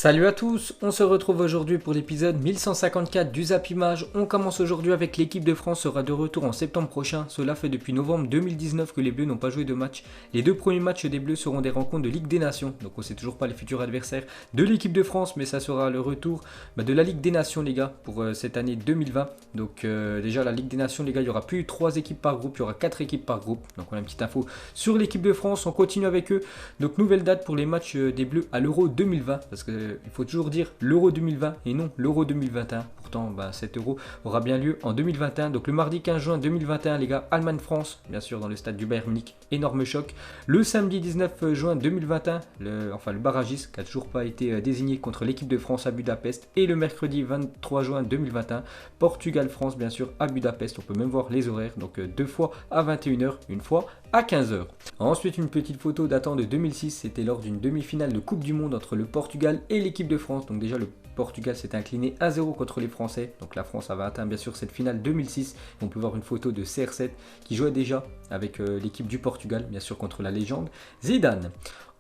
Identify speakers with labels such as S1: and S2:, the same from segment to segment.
S1: Salut à tous, on se retrouve aujourd'hui pour l'épisode 1154 du Zap Image. On commence aujourd'hui avec l'équipe de France sera de retour en septembre prochain. Cela fait depuis novembre 2019 que les Bleus n'ont pas joué de match. Les deux premiers matchs des Bleus seront des rencontres de Ligue des Nations. Donc on ne sait toujours pas les futurs adversaires de l'équipe de France, mais ça sera le retour de la Ligue des Nations les gars pour cette année 2020. Donc déjà la Ligue des Nations les gars, il n'y aura plus 3 équipes par groupe, il y aura 4 équipes par groupe. Donc on a une petite info sur l'équipe de France, on continue avec eux. Donc nouvelle date pour les matchs des Bleus à l'Euro 2020 parce que il faut toujours dire l'Euro 2020 et non l'Euro 2021. Pourtant, cet Euro aura bien lieu en 2021. Donc le mardi 15 juin 2021, les gars, Allemagne-France, bien sûr dans le stade du Bayern Munich, énorme choc. Le samedi 19 juin 2021, le barragiste qui n'a toujours pas été désigné contre l'équipe de France à Budapest. Et le mercredi 23 juin 2021, Portugal-France, bien sûr, à Budapest. On peut même voir les horaires, donc 2 fois à 21h, une fois à 15h. Ensuite, une petite photo datant de 2006, c'était lors d'une demi-finale de Coupe du Monde entre le Portugal et l'équipe de France. Donc déjà, le Portugal s'est incliné 1-0 contre les Français. Donc la France avait atteint bien sûr cette finale 2006. On peut voir une photo de CR7 qui jouait déjà avec l'équipe du Portugal, bien sûr contre la légende Zidane.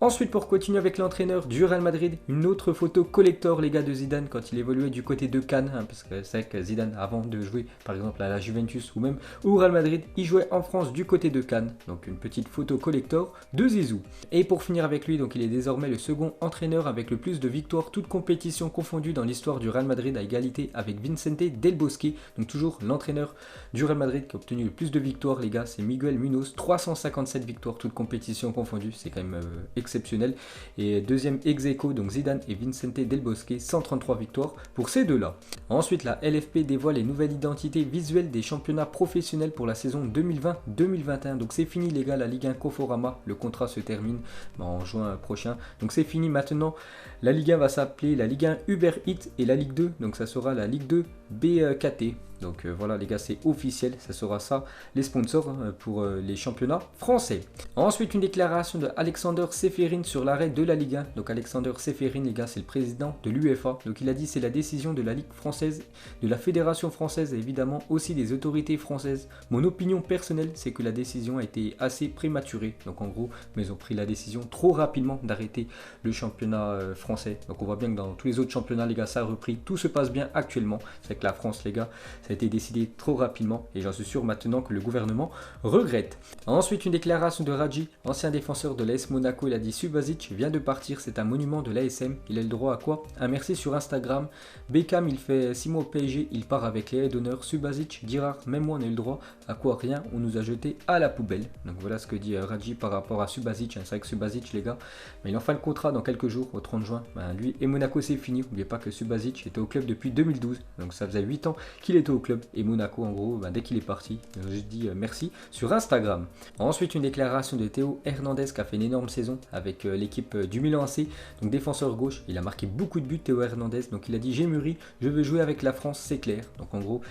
S1: Ensuite, pour continuer avec l'entraîneur du Real Madrid, une autre photo collector, les gars, de Zidane quand il évoluait du côté de Cannes. Parce que c'est vrai que Zidane, avant de jouer par exemple à la Juventus ou même au Real Madrid, il jouait en France du côté de Cannes. Donc une petite photo collector de Zizou. Et pour finir avec lui, donc il est désormais le second entraîneur avec le plus de victoires, toutes compétitions confondues dans l'histoire du Real Madrid, à égalité avec Vicente Del Bosque. Donc toujours l'entraîneur du Real Madrid qui a obtenu le plus de victoires, les gars, c'est Miguel Munoz, 357 victoires, toutes compétitions confondues. C'est quand même exceptionnel. Et deuxième ex-aequo, donc Zidane et Vicente Del Bosque, 133 victoires pour ces deux-là. Ensuite, la LFP dévoile les nouvelles identités visuelles des championnats professionnels pour la saison 2020-2021. Donc c'est fini les gars, la Ligue 1 Conforama, le contrat se termine en juin prochain. Donc c'est fini maintenant. La Ligue 1 va s'appeler la Ligue 1 Uber Eats et la Ligue 2, donc ça sera la Ligue 2 BKT. Donc voilà les gars, c'est officiel, ça sera ça les sponsors pour les championnats français. Ensuite, une déclaration de Alexander Ceferin sur l'arrêt de la Ligue 1. Donc Alexander Ceferin les gars, c'est le président de l'UEFA. Donc il a dit c'est la décision de la Ligue française, de la Fédération française et évidemment aussi des autorités françaises. Mon opinion personnelle, c'est que la décision a été assez prématurée. Donc en gros, mais ils ont pris la décision trop rapidement d'arrêter le championnat français. Donc on voit bien que dans tous les autres championnats les gars, ça a repris, tout se passe bien actuellement. C'est que la France les gars, ça a été décidé trop rapidement et j'en suis sûr maintenant que le gouvernement regrette. Ensuite, une déclaration de Radji, ancien défenseur de l'AS Monaco. Il a dit Subasic vient de partir, c'est un monument de l'ASM. Il a le droit à quoi? Un merci sur Instagram. Beckham, il fait 6 mois au PSG, il part avec les aides d'honneur. Subasic, Girard, même moi on a eu le droit à quoi? Rien, on nous a jeté à la poubelle. Donc voilà ce que dit Radji par rapport à Subasic. C'est vrai que Subasic les gars, il en fait le contrat dans quelques jours, au 30 juin. Lui et Monaco c'est fini. N'oubliez pas que Subasic était au club depuis 2012, donc ça faisait 8 ans qu'il était au club. Et Monaco en gros, dès qu'il est parti, je dis merci sur Instagram. Ensuite, une déclaration de Théo Hernandez qui a fait une énorme saison avec l'équipe du Milan AC, donc défenseur gauche. Il a marqué beaucoup de buts Théo Hernandez, donc il a dit j'ai mûri, je veux jouer avec la France, c'est clair. Donc en gros,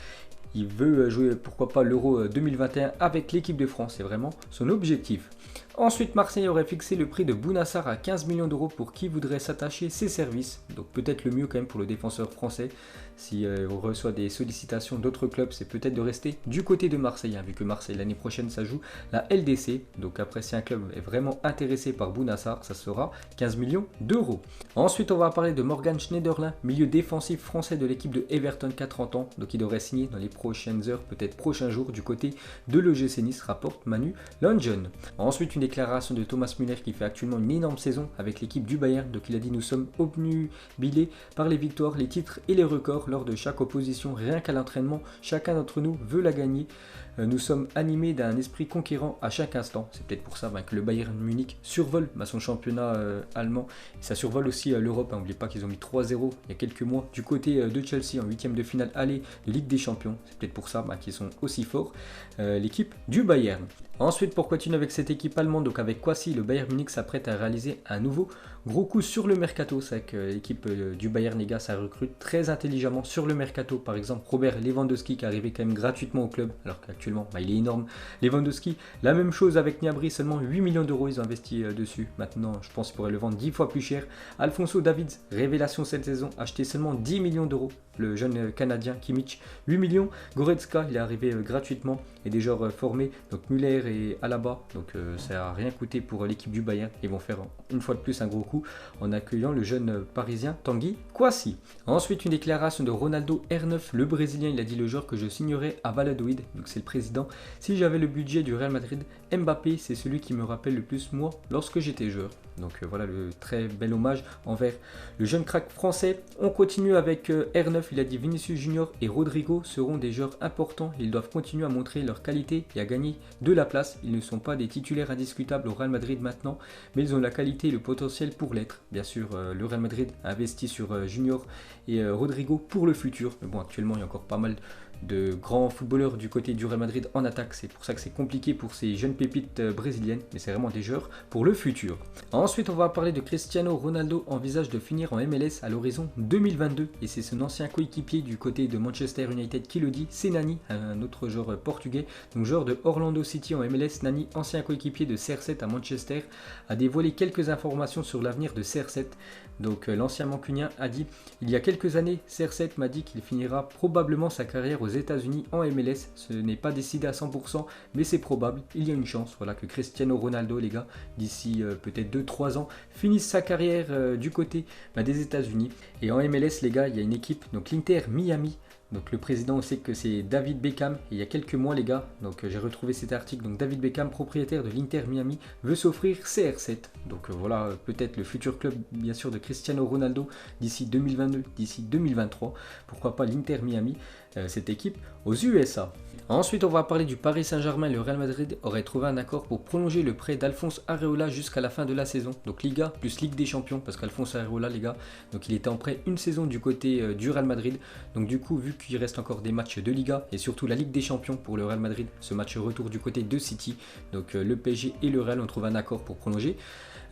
S1: il veut jouer pourquoi pas l'Euro 2021 avec l'équipe de France, c'est vraiment son objectif. Ensuite, Marseille aurait fixé le prix de Bounassar à 15 millions d'euros pour qui voudrait s'attacher ses services. Donc peut-être le mieux quand même pour le défenseur français. Si on reçoit des sollicitations d'autres clubs, c'est peut-être de rester du côté de Marseille, vu que Marseille l'année prochaine ça joue la LDC. Donc après, si un club est vraiment intéressé par Bounassar, ça sera 15 millions d'euros. Ensuite, on va parler de Morgan Schneiderlin, milieu défensif français de l'équipe de Everton qui a 30 ans. Donc il devrait signer dans les prochaines heures, peut-être prochains jours, du côté de l'OGC Nice, rapporte Manu Lungen. Ensuite, une déclaration de Thomas Müller qui fait actuellement une énorme saison avec l'équipe du Bayern. Donc il a dit nous sommes obnubilés par les victoires, les titres et les records lors de chaque opposition. Rien qu'à l'entraînement, chacun d'entre nous veut la gagner. Nous sommes animés d'un esprit conquérant à chaque instant. C'est peut-être pour ça que le Bayern Munich survole son championnat allemand. Et ça survole aussi l'Europe. N'oubliez pas qu'ils ont mis 3-0 il y a quelques mois du côté de Chelsea en 8e de finale aller de Ligue des Champions. C'est peut-être pour ça qu'ils sont aussi forts, l'équipe du Bayern. Ensuite, pour continuer avec cette équipe allemande, donc avec Kwasi, le Bayern Munich s'apprête à réaliser un nouveau gros coup sur le mercato. C'est que l'équipe du Bayern, les gars, ça recrute très intelligemment sur le mercato. Par exemple, Robert Lewandowski qui est arrivé quand même gratuitement au club, alors qu'actuellement, il est énorme. Lewandowski, la même chose avec Gnabry, seulement 8 millions d'euros ils ont investi dessus. Maintenant, je pense qu'ils pourraient le vendre 10 fois plus cher. Alphonso Davids, révélation cette saison, acheté seulement 10 millions d'euros. Le jeune Canadien Kimmich, 8 millions. Goretzka, il est arrivé gratuitement et des joueurs formés. Donc Müller, et Alaba, donc ça n'a rien coûté pour l'équipe du Bayern. Ils vont faire une fois de plus un gros coup en accueillant le jeune parisien Tanguy Kouassi. Ensuite, une déclaration de Ronaldo R9, le brésilien. Il a dit le joueur que je signerai à Valladolid, donc c'est le président. Si j'avais le budget du Real Madrid, Mbappé, c'est celui qui me rappelle le plus moi lorsque j'étais joueur. Donc voilà le très bel hommage envers le jeune crack français. On continue avec R9, il a dit Vinicius Junior et Rodrigo seront des joueurs importants. Ils doivent continuer à montrer leur qualité et à gagner de la place. Ils ne sont pas des titulaires indiscutables au Real Madrid maintenant, mais ils ont la qualité et le potentiel pour l'être. Bien sûr, le Real Madrid a investi sur Junior et Rodrigo pour le futur. Mais bon, actuellement, il y a encore pas mal de grands footballeurs du côté du Real Madrid en attaque. C'est pour ça que c'est compliqué pour ces jeunes pépites brésiliennes, mais c'est vraiment des joueurs pour le futur. Ensuite, on va parler de Cristiano Ronaldo, envisage de finir en MLS à l'horizon 2022, et c'est son ancien coéquipier du côté de Manchester United qui le dit, c'est Nani, un autre joueur portugais, donc joueur de Orlando City en MLS. Nani, ancien coéquipier de CR7 à Manchester, a dévoilé quelques informations sur l'avenir de CR7. Donc l'ancien mancunien a dit, il y a quelques années, CR7 m'a dit qu'il finira probablement sa carrière aux États-Unis en MLS. Ce n'est pas décidé à 100%, mais c'est probable. Il y a une chance, voilà, que Cristiano Ronaldo, les gars, d'ici peut-être 2-3 ans, finisse sa carrière du côté des États-Unis. Et en MLS, les gars, il y a une équipe, donc l'Inter Miami. Donc le président, on sait que c'est David Beckham. Et il y a quelques mois, les gars, donc j'ai retrouvé cet article. Donc David Beckham, propriétaire de l'Inter Miami, veut s'offrir CR7. Donc voilà, peut-être le futur club, bien sûr, de Cristiano Ronaldo d'ici 2022, d'ici 2023. Pourquoi pas l'Inter Miami, cette équipe aux USA. Ensuite, on va parler du Paris Saint-Germain. Le Real Madrid aurait trouvé un accord pour prolonger le prêt d'Alphonse Areola jusqu'à la fin de la saison. Donc Liga plus Ligue des Champions, parce qu'Alphonse Areola, les gars, donc il était en prêt une saison du côté du Real Madrid. Donc du coup, vu qu'il reste encore des matchs de Liga et surtout la Ligue des Champions pour le Real Madrid, ce match retour du côté de City, donc le PSG et le Real ont trouvé un accord pour prolonger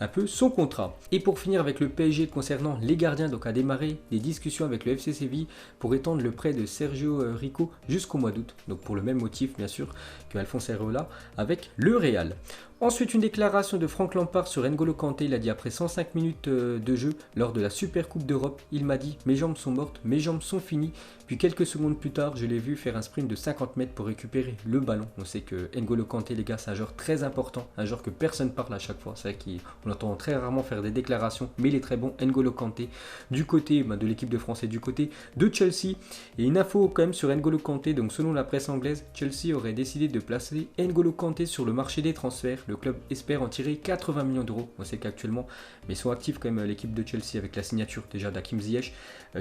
S1: un peu son contrat. Et pour finir avec le PSG concernant les gardiens, donc a démarré des discussions avec le FC Séville pour étendre le prêt de Sergio Rico jusqu'au mois d'août. Donc pour le même motif bien sûr que Alphonse Areola avec le Real. Ensuite, une déclaration de Franck Lampard sur N'Golo Kanté. Il a dit après 105 minutes de jeu lors de la Super Coupe d'Europe, il m'a dit mes jambes sont mortes, mes jambes sont finies. Puis quelques secondes plus tard, je l'ai vu faire un sprint de 50 mètres pour récupérer le ballon. On sait que N'Golo Kanté, les gars, c'est un joueur très important, un joueur que personne parle à chaque fois. C'est vrai qu'on entend très rarement faire des déclarations, mais il est très bon. N'Golo Kanté, du côté de l'équipe de France et du côté de Chelsea. Et une info quand même sur N'Golo Kanté, donc selon la presse anglaise, Chelsea aurait décidé de placer N'Golo Kanté sur le marché des transferts. Le club espère en tirer 80 millions d'euros. On sait qu'actuellement, mais ils sont actifs quand même l'équipe de Chelsea avec la signature déjà d'Hakim Ziyech.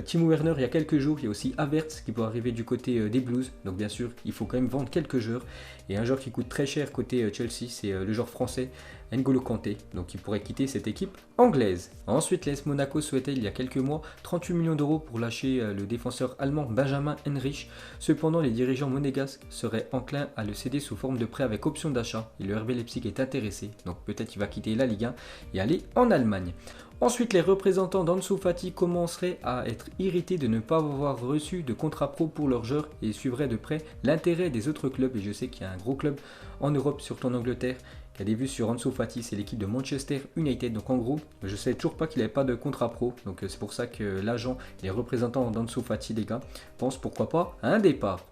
S1: Timo Werner, il y a quelques jours, il y a aussi Havertz qui peut arriver du côté des Blues. Donc bien sûr, il faut quand même vendre quelques joueurs. Et un joueur qui coûte très cher côté Chelsea, c'est le joueur français N'Golo Kanté, donc il pourrait quitter cette équipe anglaise. Ensuite, l'AS Monaco souhaitait il y a quelques mois 38 millions d'euros pour lâcher le défenseur allemand Benjamin Henrich. Cependant, les dirigeants monégasques seraient enclins à le céder sous forme de prêt avec option d'achat. Et le RB Leipzig est intéressé, donc peut-être qu'il va quitter la Ligue 1 et aller en Allemagne. Ensuite, les représentants d'Ansu Fati commenceraient à être irrités de ne pas avoir reçu de contrat pro pour leurs joueurs et suivraient de près l'intérêt des autres clubs. Et je sais qu'il y a un gros club en Europe, surtout en Angleterre, qui a des vues sur Ansu Fati, c'est l'équipe de Manchester United. Donc en gros, je ne savais toujours pas qu'il n'avait pas de contrat pro. Donc c'est pour ça que l'agent et les représentants d'Ansu Fati, les gars, pensent pourquoi pas à un départ.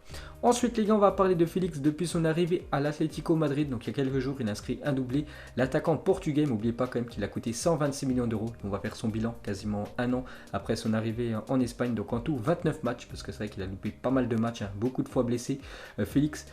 S1: Ensuite, les gars, on va parler de Félix depuis son arrivée à l'Atlético Madrid. Donc il y a quelques jours, il a inscrit un doublé. L'attaquant portugais, n'oubliez pas quand même qu'il a coûté 126 millions d'euros. On va faire son bilan quasiment un an après son arrivée en Espagne. Donc en tout, 29 matchs, parce que c'est vrai qu'il a loupé pas mal de matchs, beaucoup de fois blessé. Félix,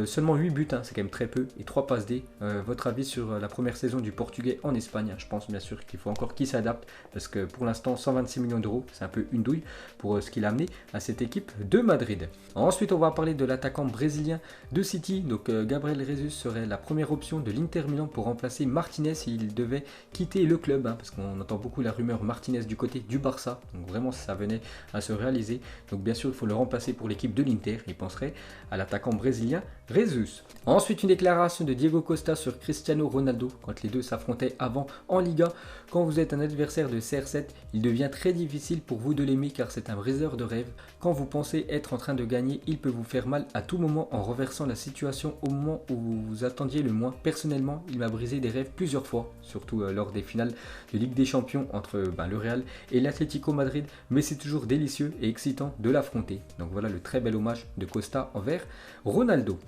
S1: seulement 8 buts, c'est quand même très peu, et 3 passes D. Votre avis sur la première saison du portugais en Espagne? Je pense bien sûr qu'il faut encore qu'il s'adapte, parce que pour l'instant, 126 millions d'euros, c'est un peu une douille pour ce qu'il a amené à cette équipe de Madrid. Ensuite, on va parler de l'attaquant brésilien de City. Donc Gabriel Jesus serait la première option de l'Inter Milan pour remplacer Martinez s'il devait quitter le club, parce qu'on entend beaucoup la rumeur Martinez du côté du Barça. Donc vraiment, ça venait à se réaliser. Donc bien sûr, il faut le remplacer pour l'équipe de l'Inter. Il penserait à l'attaquant brésilien Jesus. Ensuite, une déclaration de Diego Costa sur Cristiano Ronaldo quand les deux s'affrontaient avant en Liga. Quand vous êtes un adversaire de CR7, il devient très difficile pour vous de l'aimer car c'est un briseur de rêve. Quand vous pensez être en train de gagner, il peut vous faire mal à tout moment en renversant la situation au moment où vous vous attendiez le moins. Personnellement, il m'a brisé des rêves plusieurs fois, surtout lors des finales de Ligue des Champions entre le Real et l'Atlético Madrid, mais c'est toujours délicieux et excitant de l'affronter. Donc voilà le très bel hommage de Costa envers Ronaldo.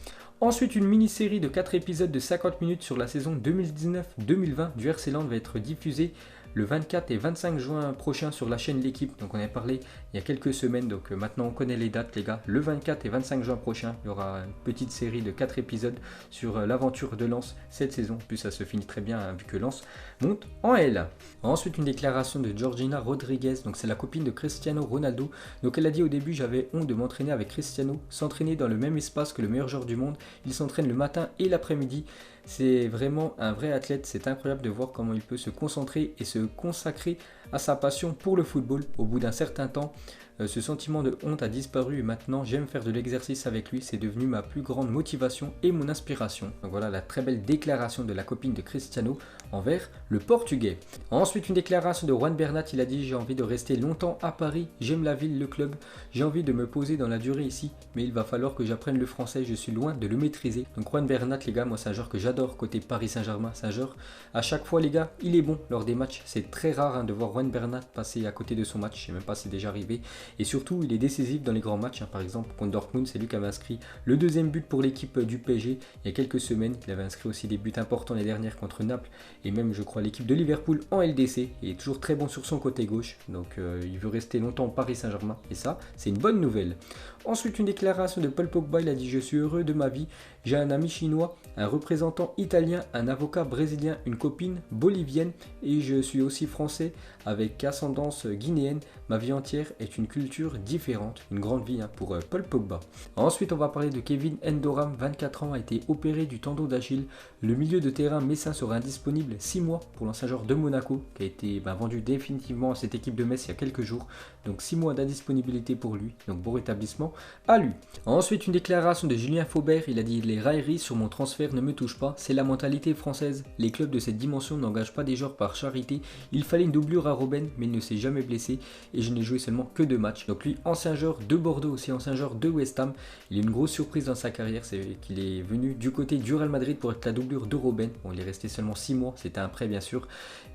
S1: Ensuite, une mini-série de 4 épisodes de 50 minutes sur la saison 2019-2020 du RC Lens va être diffusée le 24 et 25 juin prochain sur la chaîne L'équipe. Donc on avait parlé il y a quelques semaines, donc maintenant on connaît les dates les gars. Le 24 et 25 juin prochain, il y aura une petite série de 4 épisodes sur l'aventure de Lens cette saison. En plus ça se finit très bien vu que Lens monte en L. Ensuite une déclaration de Georgina Rodriguez, donc c'est la copine de Cristiano Ronaldo. Donc elle a dit au début: j'avais honte de m'entraîner avec Cristiano, s'entraîner dans le même espace que le meilleur joueur du monde. Il s'entraîne le matin et l'après-midi. C'est vraiment un vrai athlète, c'est incroyable de voir comment il peut se concentrer et se consacrer à sa passion pour le football. Au bout d'un certain temps, ce sentiment de honte a disparu et maintenant j'aime faire de l'exercice avec lui, c'est devenu ma plus grande motivation et mon inspiration. Donc voilà la très belle déclaration de la copine de Cristiano envers le Portugais. Ensuite une déclaration de Juan Bernat, il a dit: j'ai envie de rester longtemps à Paris, j'aime la ville, le club, j'ai envie de me poser dans la durée ici, mais il va falloir que j'apprenne le français, je suis loin de le maîtriser. Donc Juan Bernat les gars, moi c'est un joueur que j'adore côté Paris Saint-Germain, c'est un joueur à chaque fois les gars, il est bon lors des matchs, c'est très rare de voir Juan Bernat passer à côté de son match, je sais même pas si c'est déjà arrivé. Et surtout, il est décisif dans les grands matchs. Par exemple, contre Dortmund, c'est lui qui avait inscrit le deuxième but pour l'équipe du PSG il y a quelques semaines. Il avait inscrit aussi des buts importants les dernières contre Naples et même, je crois, l'équipe de Liverpool en LDC. Il est toujours très bon sur son côté gauche. Donc, il veut rester longtemps au Paris Saint-Germain. Et ça, c'est une bonne nouvelle. Ensuite, une déclaration de Paul Pogba. Il a dit: je suis heureux de ma vie. J'ai un ami chinois, un représentant italien, un avocat brésilien, une copine bolivienne et je suis aussi français avec ascendance guinéenne. Ma vie entière est une culture différente, une grande vie pour Paul Pogba. Ensuite, on va parler de Kevin Endoram, 24 ans, a été opéré du tendon d'Achille. Le milieu de terrain messin sera indisponible 6 mois pour l'ancien joueur de Monaco qui a été vendu définitivement à cette équipe de Metz il y a quelques jours. Donc 6 mois d'indisponibilité pour lui, donc bon rétablissement à lui. Ensuite, une déclaration de Julien Faubert, il a dit: les railleries sur mon transfert ne me touchent pas, c'est la mentalité française. Les clubs de cette dimension n'engagent pas des joueurs par charité. Il fallait une doublure à Robben, mais il ne s'est jamais blessé et je n'ai joué seulement que 2 matchs. Donc lui, ancien joueur de Bordeaux aussi, ancien joueur de West Ham. Il a une grosse surprise dans sa carrière, c'est qu'il est venu du côté du Real Madrid pour être la doublure de Robben. Bon, il est resté seulement 6 mois, c'était un prêt bien sûr.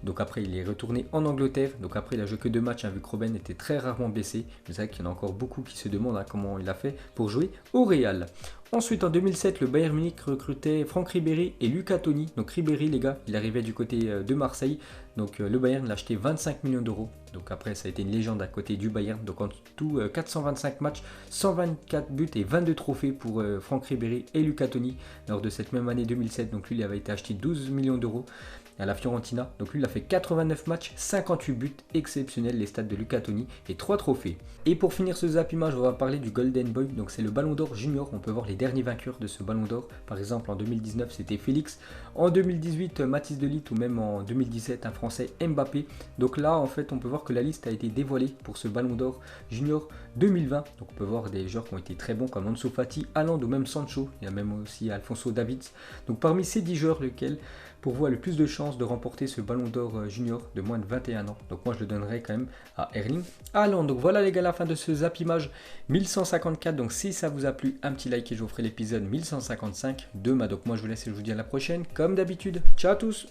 S1: Donc après, il est retourné en Angleterre. Donc après, il a joué que 2 matchs, vu que Robben était très rarement blessé. C'est vrai qu'il y en a encore beaucoup qui se demandent comment il a fait pour jouer au Real. Ensuite, en 2007, le Bayern Munich recrutait Franck Ribéry et Luca Toni. Donc Ribéry, les gars, il arrivait du côté de Marseille. Donc le Bayern l'a acheté 25 millions d'euros. Donc après, ça a été une légende à côté du Bayern. Donc en tout, 425 matchs, 124 buts et 22 trophées pour Franck Ribéry et Luca Toni lors de cette même année 2007. Donc lui, il avait été acheté 12 millions d'euros à la Fiorentina. Donc lui, il a fait 89 matchs, 58 buts, exceptionnels les stats de Luca Toni et 3 trophées. Et pour finir ce zappimage, on va parler du Golden Boy. Donc c'est le Ballon d'Or Junior. On peut voir les derniers vainqueurs de ce Ballon d'Or. Par exemple, en 2019, c'était Félix. En 2018, Mathys de Ligt ou même en 2017, un Français, Mbappé. Donc là, en fait, on peut voir que la liste a été dévoilée pour ce Ballon d'Or Junior 2020. Donc on peut voir des joueurs qui ont été très bons comme Ansu Fati, Haaland ou même Sancho. Il y a même aussi Alphonso Davids. Donc parmi ces 10 joueurs, lequel pour vous a le plus de chances de remporter ce Ballon d'Or Junior de moins de 21 ans? Donc moi je le donnerai quand même à Erling Haaland. Donc voilà les gars, la fin de ce zappimage 1154. Donc si ça vous a plu, un petit like et je vous ferai l'épisode 1155 demain. Donc moi je vous laisse et je vous dis à la prochaine comme d'habitude. Ciao à tous.